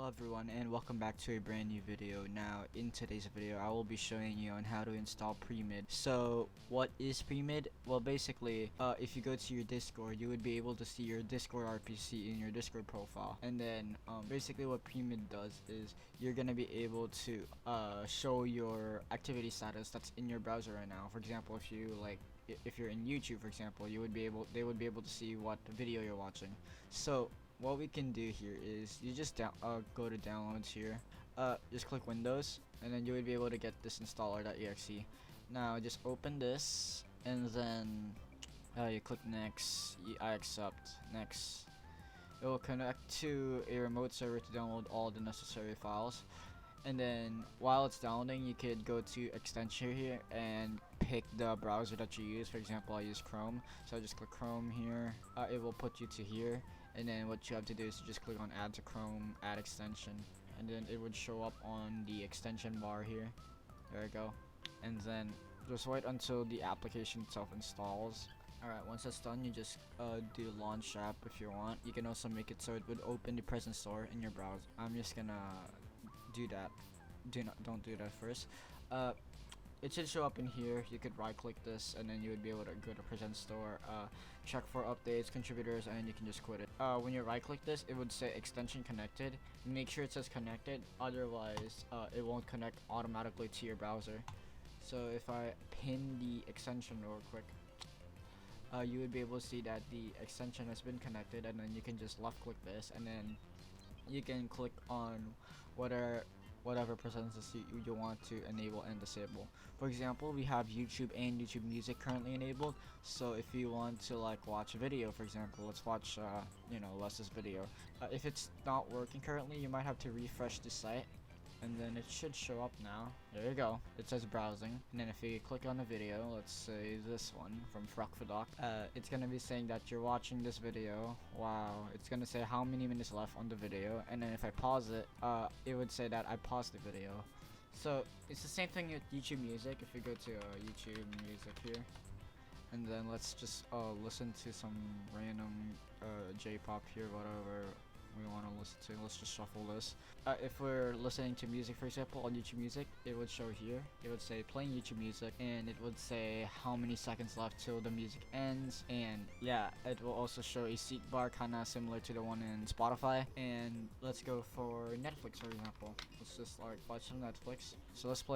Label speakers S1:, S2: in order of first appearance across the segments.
S1: Hello everyone and welcome back to a brand new video. Now in today's video I will be showing you on how to install PreMID. So what is PreMID? Well, basically if you go to your Discord, you would be able to see your Discord RPC in your Discord profile, and then basically what PreMID does is you're gonna be able to show your activity status that's in your browser right now. For example, if you're in YouTube, for example, they would be able to see what video you're watching. So what we can do here is you just go to downloads here, just click Windows, and then you would be able to get this installer.exe. Now just open this, and then you click next. I accept. Next. It will connect to a remote server to download all the necessary files, and then while it's downloading, you could go to extension here and pick the browser that you use. For example, I use Chrome, so I just click Chrome here. It will put you to here, and then what you have to do is just click on add to Chrome, add extension, and then it would show up on the extension bar here. There we go. And then just wait until the application itself installs. Alright, once that's done, you just do launch app if you want. You can also make it so it would open the present store in your browser. I'm just gonna do that. Don't do that first. It should show up in here. You could right click this, and then you would be able to go to present store, check for updates, contributors, and you can just quit it. When you right click this, it would say extension connected. Make sure it says connected, otherwise it won't connect automatically to your browser. So if I pin the extension real quick, you would be able to see that the extension has been connected, and then you can just left click this, and then you can click on whatever presences you want to enable and disable. For example, we have YouTube and YouTube Music currently enabled. So if you want to watch a video, for example, let's watch Les's video. If it's not working currently, you might have to refresh the site, and then it should show up now. There you go. It says browsing, and then if you click on the video, let's say this one from Frockfadoc, it's gonna be saying that you're watching this video. Wow, it's gonna say how many minutes left on the video, and then if I pause it, it would say that I paused the video. So it's the same thing with YouTube Music. If you go to YouTube Music here, and then let's just listen to some random J-pop here, whatever we want to listen to. Let's just shuffle this. If we're listening to music, for example, on YouTube Music, it would show here. It would say playing YouTube Music, and it would say how many seconds left till the music ends. And yeah, it will also show a seek bar, kind of similar to the one in Spotify. And let's go for Netflix, for example. Let's just watch some Netflix. So let's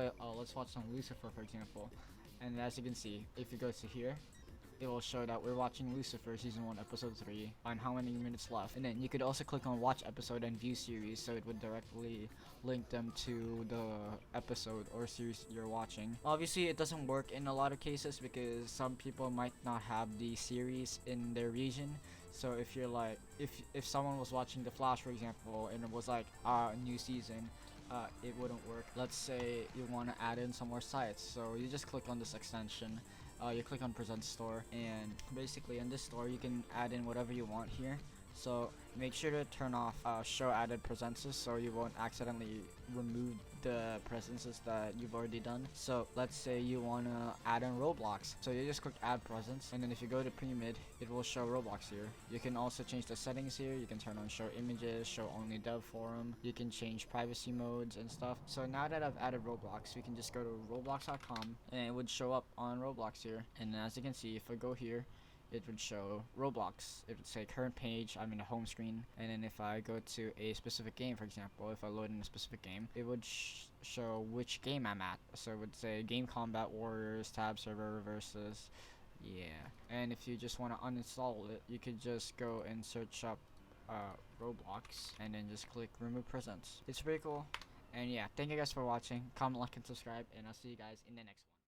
S1: watch some Lucifer, for example. And as you can see, if you go to here, it will show that we're watching Lucifer season 1 episode 3 and how many minutes left. And then you could also click on watch episode and view series, so it would directly link them to the episode or series you're watching. Obviously it doesn't work in a lot of cases because some people might not have the series in their region. So if you're if someone was watching The Flash, for example, and it was a new season, it wouldn't work. Let's say you want to add in some more sites, so you just click on this extension. You click on present store, and basically in this store you can add in whatever you want here. So make sure to turn off show added presences, so you won't accidentally remove the presences that you've already done. So let's say you want to add in Roblox, so you just click add presence, and then if you go to PreMID, it will show Roblox here. You can also change the settings here. You can turn on show images, show only dev forum. You can change privacy modes and stuff. So now that I've added Roblox, we can just go to roblox.com, and it would show up on Roblox here. And as you can see, if I go here, it would show Roblox. It would say current page, I'm in the home screen, and then if I go to a specific game, for example, if I load in a specific game, it would show which game I'm at. So it would say Game Combat Warriors, Tab Server Versus, yeah. And if you just want to uninstall it, you could just go and search up Roblox, and then just click remove presence. It's pretty cool. And yeah, thank you guys for watching. Comment, like, and subscribe, and I'll see you guys in the next one.